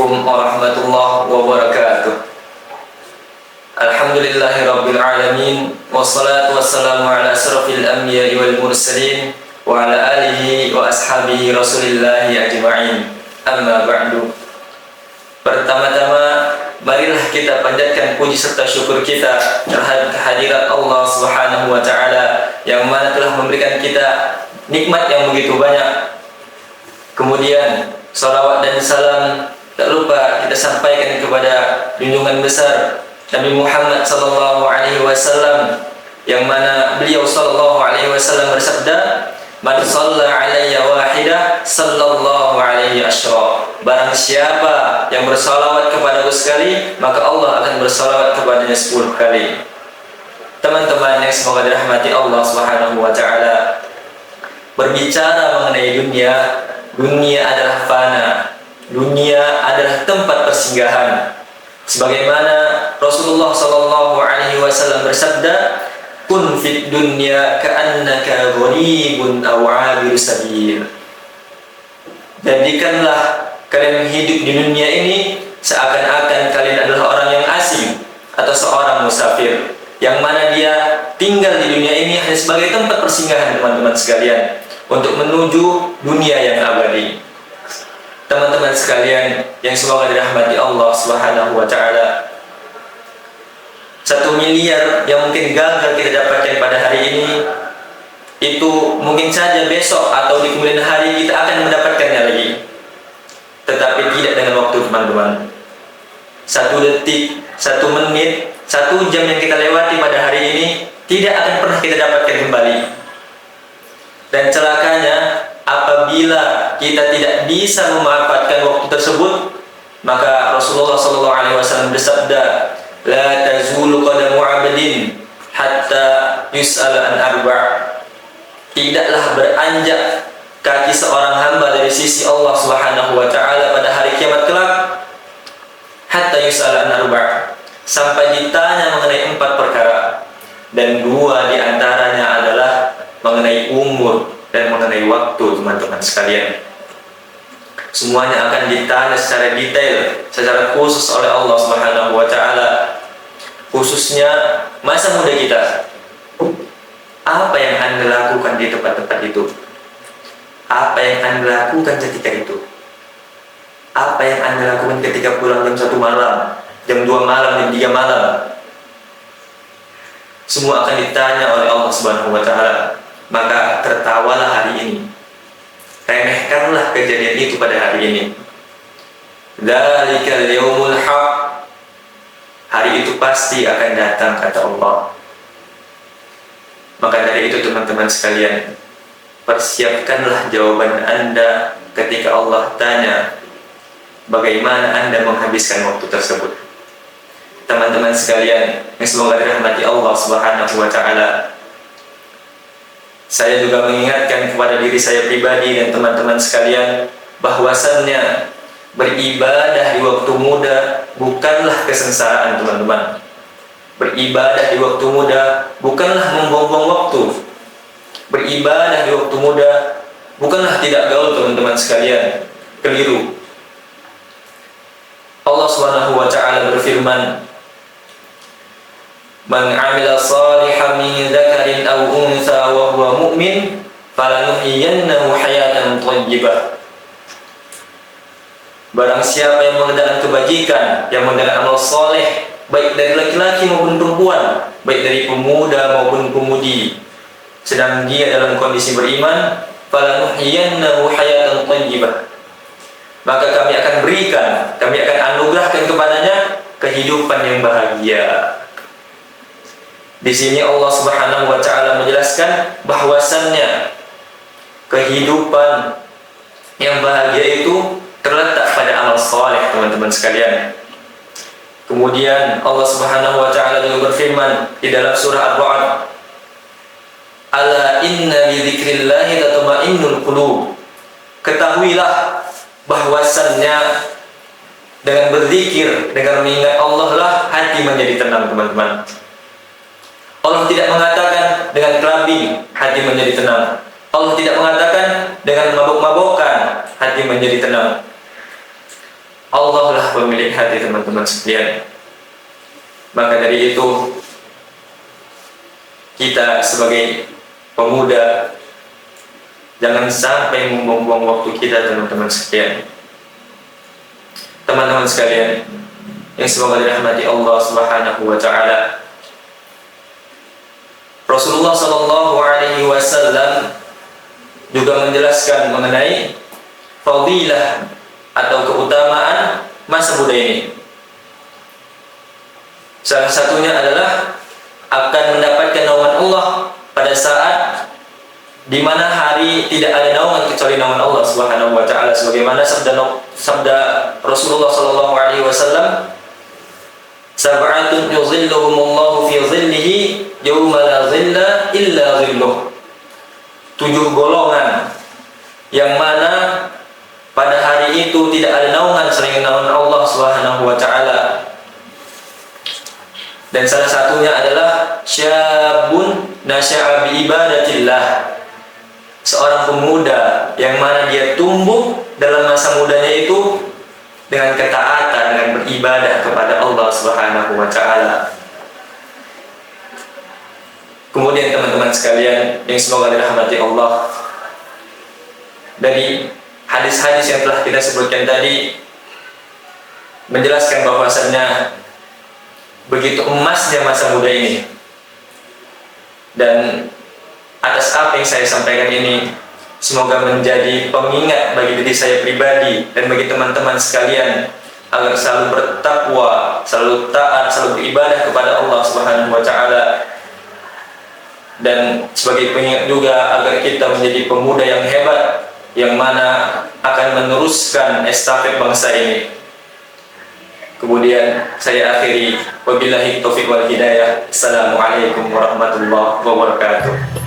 Assalamualaikum warahmatullahi wabarakatuh. Alhamdulillahirabbil alamin wassalatu wassalamu ala asrofil anbiya'i wal mursalin wa ala alihi wa ashabihi rasulillahi ajma'in. Amma ba'du. Pertama-tama marilah kita panjatkan puji serta syukur kita terhadap kehadirat Allah Subhanahu wa taala yang mana telah memberikan kita nikmat yang begitu banyak. Kemudian salawat dan salam tak lupa kita sampaikan kepada junjungan besar Nabi Muhammad sallallahu alaihi wasallam yang mana beliau sallallahu alaihi wasallam bersabda, "Man shalla alayya wahidah sallallahu alaihi asyra." Barang siapa yang bersalawat kepadaku sekali, maka Allah akan bersalawat kepadanya 10 kali. Teman-teman yang semoga dirahmati Allah Subhanahu wa taala, berbicara mengenai dunia adalah fana. Dunia adalah tempat persinggahan. Sebagaimana Rasulullah sallallahu alaihi wasallam bersabda, "Kun fid dunya ka'annaka gharibun aw 'abiru sabil." Jadikanlah kalian hidup di dunia ini seakan-akan kalian adalah orang yang asing atau seorang musafir yang mana dia tinggal di dunia ini hanya sebagai tempat persinggahan teman-teman sekalian untuk menuju dunia yang abadi. Teman-teman sekalian yang semoga dirahmati Allah Subhanahu wa taala, 1 miliar yang mungkin gagal kita dapatkan pada hari ini, itu mungkin saja besok atau di kemudian hari kita akan mendapatkannya lagi. Tetapi tidak dengan waktu, teman-teman. 1 detik, 1 menit, 1 jam yang kita lewati pada hari ini tidak akan pernah kita dapatkan kembali. Dan celakanya, apabila kita tidak bisa memanfaatkan waktu tersebut, maka Rasulullah SAW bersabda, "La tazulu qadamu 'abdin hatta yus'ala an arba'." Tidaklah beranjak kaki seorang hamba dari sisi Allah Subhanahu wa taala pada hari kiamat kelak hatta yus'ala an arba', sampai ditanya mengenai 4 perkara, dan 2 di antaranya adalah mengenai umur dan mengenai waktu, teman-teman sekalian. Semuanya akan ditanya secara detail, secara khusus oleh Allah Subhanahu wa taala. Khususnya masa muda kita. Apa yang Anda lakukan di tempat-tempat itu? Apa yang Anda lakukan ketika itu? Apa yang Anda lakukan ketika pulang jam 1 malam, jam 2 malam, jam 3 malam? Semua akan ditanya oleh Allah Subhanahu wa taala. Maka tertawalah hari ini, remehkanlah kejadian itu pada hari ini. Dzalikal yaumul haq, hari itu pasti akan datang, kata Allah. Maka dari itu teman-teman sekalian, persiapkanlah jawaban Anda ketika Allah tanya bagaimana Anda menghabiskan waktu tersebut. Teman-teman sekalian yang semoga dirahmati Allah Subhanahu wa taala, saya juga mengingatkan kepada diri saya pribadi dan teman-teman sekalian bahwasannya beribadah di waktu muda bukanlah kesengsaraan, teman-teman. Beribadah di waktu muda bukanlah membuang-buang waktu. Beribadah di waktu muda bukanlah tidak gaul, teman-teman sekalian. Keliru. Allah Subhanahu wa taala berfirman, "Man 'amila shalihan min dzakarin aw untha wa huwa mu'min falanuhyiyannahu hayatan thayyibah." Barang siapa yang mengerjakan kebajikan, yang mengerjakan amal soleh, baik dari laki-laki maupun perempuan, baik dari pemuda maupun pemudi, sedang dia dalam kondisi beriman, falanuhyiyannahu hayatan thayyibah, maka kami akan berikan, kami akan anugerahkan kepadanya kehidupan yang bahagia. Di sini Allah Subhanahu wa taala menjelaskan bahwasannya kehidupan yang bahagia itu terletak pada amal saleh, teman-teman sekalian. Kemudian Allah Subhanahu wa taala juga berfirman di dalam surah Ar-Ra'd, "Ala inna bi dzikrillahi tatma'innul qulub." Ketahuilah bahwasannya dengan berzikir, dengan mengingat Allah lah hati menjadi tenang, teman-teman. Allah tidak mengatakan dengan clubbing hati menjadi tenang. Allah tidak mengatakan dengan mabuk-mabukan hati menjadi tenang. Allah lah pemilik hati teman-teman sekalian. Maka dari itu kita sebagai pemuda jangan sampai membuang-buang waktu kita teman-teman sekalian. Teman-teman sekalian yang semoga dirahmati Allah Subhanahu wa taala. Rasulullah sallallahu alaihi wasallam juga menjelaskan mengenai fadilah atau keutamaan masa muda ini. Salah satunya adalah akan mendapatkan naungan Allah pada saat di mana hari tidak ada naungan kecuali naungan Allah Subhanahu wa taala, sebagaimana sabda Rasulullah sallallahu alaihi wasallam, sab'atun yuzilluhumullahu fi dhillihi yauma la dhilla illa dhilluh. 7 golongan yang mana pada hari itu tidak ada naungan selain naungan Allah Subhanahu wa taala. Dan salah satunya adalah syabun nasya'a bi ibadatillah. Seorang pemuda yang mana dia tumbuh dalam masa mudanya itu dengan ketaatan, dengan beribadah kepada Allah Subhanahu wa taala. Kemudian teman-teman sekalian yang semoga dirahmati Allah, dari hadis-hadis yang telah kita sebutkan tadi menjelaskan bahwasannya begitu emasnya masa muda ini. Dan atas apa yang saya sampaikan ini semoga menjadi pengingat bagi diri saya pribadi dan bagi teman-teman sekalian agar selalu bertakwa, selalu taat, selalu beribadah kepada Allah Subhanahu wa taala. Dan sebagai pengingat juga agar kita menjadi pemuda yang hebat, yang mana akan meneruskan estafet bangsa ini. Kemudian saya akhiri, wabillahi taufiq wal hidayah. Assalamualaikum warahmatullahi wabarakatuh.